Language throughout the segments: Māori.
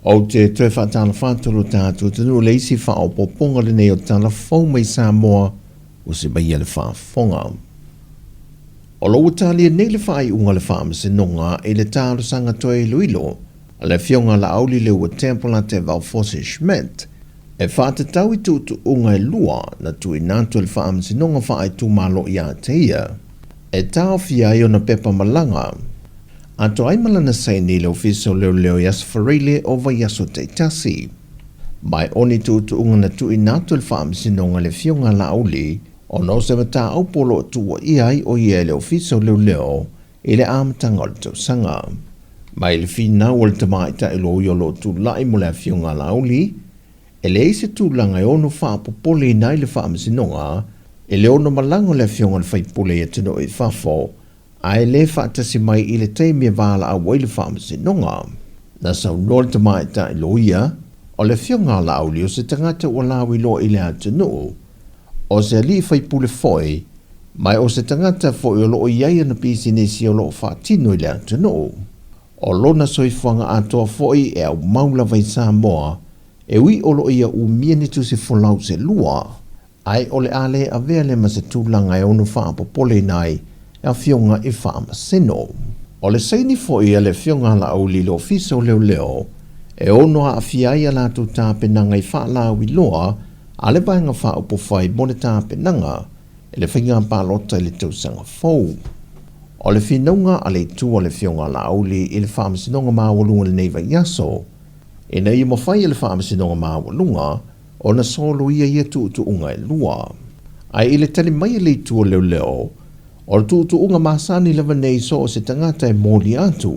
O te tue whaatala whātoro tātou tunu leisi wha o poponga le nei o tala whau mai Sāmoa o se mai le whaafonga. O lo utalia nei le whaai unga le whaamasinonga e le tāro sanga toe luilo a le fionga la auli le ua tempola te Valfose Schmidt e whaatatau i tu unga e lua na tui nātu le whaamasinonga whaai tu malo i Aotearoa e tāo fia i o na pepa malanga. Ato ai malana sai ni le ofiso leo yas farile o vai yaso te tasi. Mai oni tu unga na tu inatu le whaamsinonga le fionga la auli, o no se mata au polo tua iai o ie le ofiso leo i le amatanga o le tausanga. Mai le fina o le tamaita ilo iolo tu lai mo le fionga la auli, e le eise tu langa e ono whaapopole nai le whaamsinonga, e le ono malango le fionga le whaipole e tino i whafo, ai le whaatasi mai i le teimia wala a waile whaamasinonga. Na sau nol te mai ta i loia, o le fionga la auli o se tangata o lawi lo i le atunu. O se ali whaipule foi, mai o se tangata foi o lo o iaia na pisi nesi o lo whaatino i le atunu. O lona soifuanga atoa foi e au maula vai Sāmoa, e ui o lo ia u miene tu se folau se lua. Ai o le ale a vea le masatulanga e onu whaapopole nai, a fionga i whaamasino. O le seini foi e le fionga la auli lo fiso leo, e ono a fiai a latu tāpenanga i whaalau i loa, a le bainga whaupofai mo le tāpenanga, e le whinga pālota i le tausanga fau. O le whinonga a le tu o le fionga la auli i le whaamasinonga māwalunga le neiva yaso, e nei mo whai le whaamasinonga māwalunga, o na solo ia tu unga e lua. Ai i le tali mai le tu o leo, o le tu unga masani lewa nei so o se tangata e mōli atu,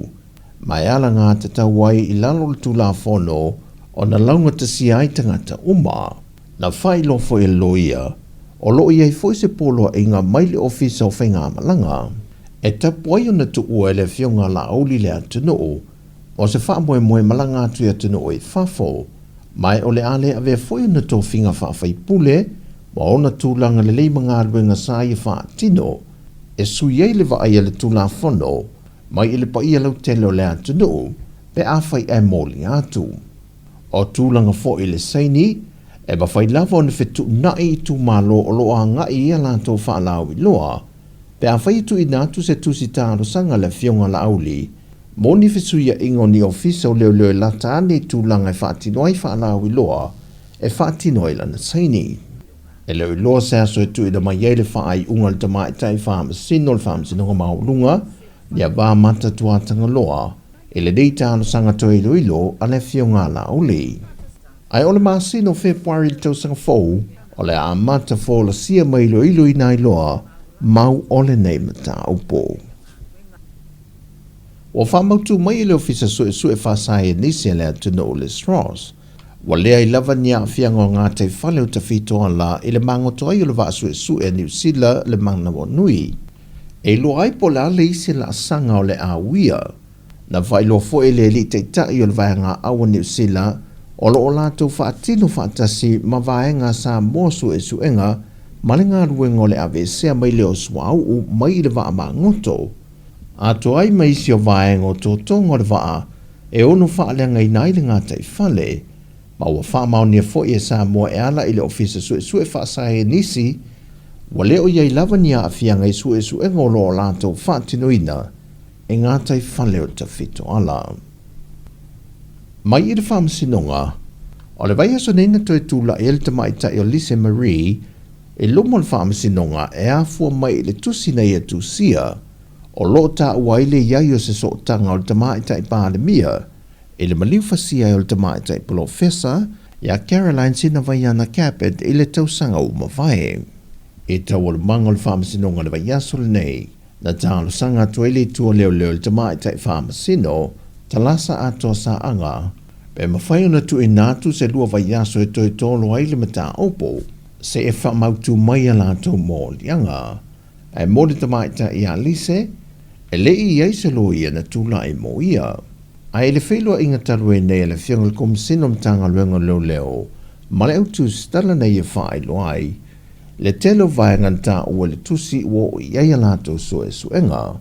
mai ala ngā te tauai i lalo le tu la fono o na launga te si ai tangata uma. Na whai lo fo e loia, o lo iai fo se polo e ngā maile ofisa o whainga malanga, e tapuai o na tu ua le fionga la auli le atunu, o se wha moe malanga atu i atunu o i whafo, mai o le ale a vea fo na tō whinga whawhai pule, ma o na tūlanga le leima ngā ruenga sa i wha tino, e sui ei le vaai le tula fono, mai i le paia lau telo le atunu, pe a whai e mōli atu. O tūlanga fo i le seini, e ba whai lava o na whetu nai i tū malo o loa ngai i ala tō whaalau i loa, pe a whai tu i nātu se tusi tāro sanga le fionga la auli, mōni whesuia ingo ni ofisa o leo lata ane tūlanga e whaatino ai whaalau i loa, e whaatino ai lana seini. E leo i loa se aso e tu i da mai eile whaai unga le tamai tai whaamasino le whaamasinonga maulunga, nia wā mata tuatanga loa, e le dei tāno sanga toi ilo a le fionga la auli. Ai o le masino Februari le tausanga fau, o le a mata fo la sia mai ilo i nai loa, mau o le nei mata upo. O whamautu mai le ofisa sue whasai e nisi le atunu o le Ross, wa lea i lava nia fianga o ngā te whale o te whitoa la i le mangoto ai o le vāsue e New Zealand le mana o nui. E lo ai po la le isi la sanga o le awia, na vai lo fo e le li te tai o le vaenga awa New Zealand, o lo o lātou whaatino whaatasi ma vaenga Sāmoa suenga, ma le ngā ruenga o le avesea mai leo suau u mai i le vaa mangoto. Ato ai mai si o vaenga o tō tonga o le vaa, e ono whaalenga i nai le ngā tai whale, ma ua whaamaunia fo i e Sāmoa e ala i le ofisa sue whaasai e nisi, wa leo iai lava nia a fianga i suenga o lo o lātou whaatinoina, e ngā tai whale o ta whito ala. Mai i le whaamasinonga, o le vai aso neina toi tūla e le tamaita i o Lise Marie, e lomo le whaamasinonga e afua mai le tusi nei e tusia, o lo ta uaile iai o se sootanga o le tamaita i pālemia, e le maliu fasia o le tamaita i profesa, ia Caroline sina vai ana capet i le tausanga umawai. E tau o le manga o le whaamasinonga le vai aso le nei, na tālo sanga tuele tua leo le tamaita i whaamasino, talasa atoa sa anga, pe mawhai ona tu e nātu se lua vai aso e toi tolo ai le mata opo, se e whamautu mai a lātou mō lianga, e mōre tamaita i a lise, e le i ei se lo ia na tūla e mō ia. Ai le whelua inga taru e nei le whiangal komisino mtanga luenga leo, ma le autu stala nei e whaai loai, le telo vaenga ta ua le tusi ua o iai a lātou suenga,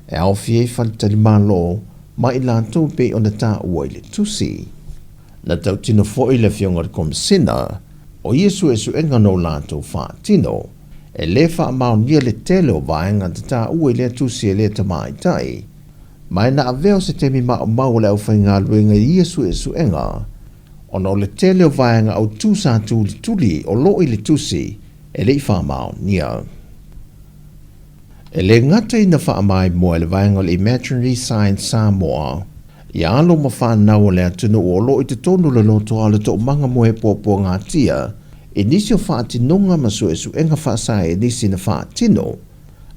e au fie whalitari malo, ma i lātou pe o na ta ua i le tusi. Na tau tino fo i le fionga le komisina, o Iesu e su enga no lātou wha tino, e le wha mao nia le tele o vaenga te tā ue le tusi e le tamai tai. Mai na aveo se temi mau le au whainga luenga Iesu e su enga, ono le tele o vaenga au tūsa tuli o loi le tusi, e le wha mao nia. E le ngata ina wha mai mo e le vaenga le Imaginary Science Sāmoa, ia alo ma whanau le atunu o loi te tonu le loto ala to manga mo e pōpō ngā tia, e nisi o whaatinonga ma su e su enga whaasai e nisi na whaatino,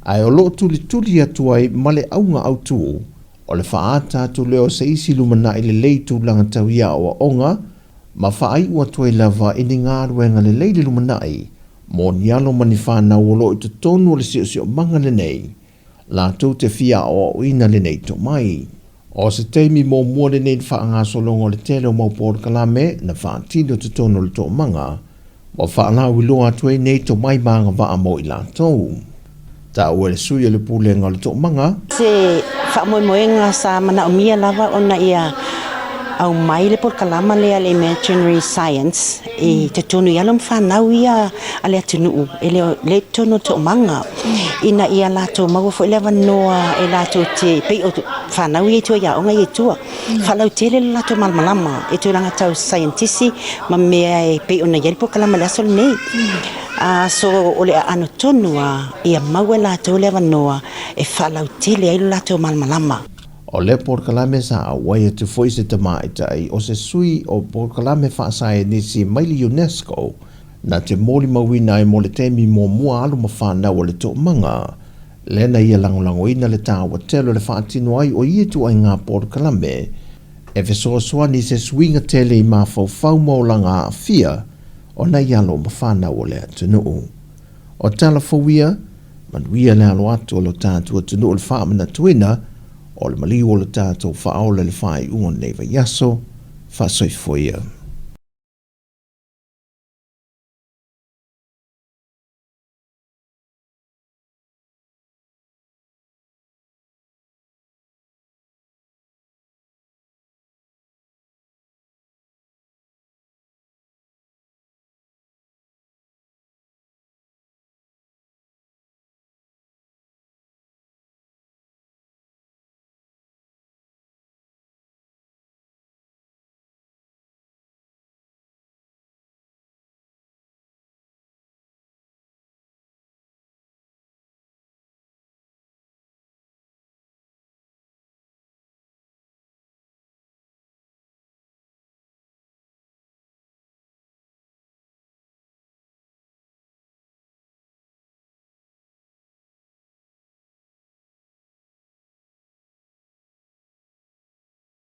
ai o lo tuli atuai male aunga autu, o le whaata tu leo se isi lumana i le leitu langa tau ia o onga, ma whaai ua tuai lava i ni ngā ruenga le leili lumanai, mo nialo mani whanau o lo i te tonu o le si o manga le nei, la tau te fia o ina le nei to mai. O se teimi mo mua le nei wha ngā solongo le tele o maupōr kalame na whaatino te tonu le to manga, wa whaanau i loa tuai nei to mai manga wa mo i la tau. Ta ue le sui le pūlenga le to manga. Se whaamoemoenga sa mana o mia lava o na ia au mai le por kalama lea le Imaginary Science e te tonu i alom whanau ia a le atunuu e le tonu to manga ina ia lato mawafo ele wanoa e lato te pei o whanau i tua ia o ngai e tua whalau tele le lato malmalama e tu langa tau scientisi ma mea e pei o na iari por kalama le asol nei so o le ano tonua ia maua lato le wanoa e whalau tele ai lato malmalama. O le porkalame sa awai te foi se te maitai o se sui o porkalame whaasai nisi maili UNESCO na te mōli mawina e mo le temi mō mua alu ma whanau o le tō manga. Lena ia langolango ina le tāua telo le whaatino ai o ietu ai ngā porkalame e fesoa ni se suinga tele i mā fau maulanga a fia o na ialo ma whanau o le atunuu. O tala fawia, manuia le alo atu o lo tātua atunuu le whaamana tuina o le maliu o le tātou whaola le whai uon nei wa yaso, wha soifoia.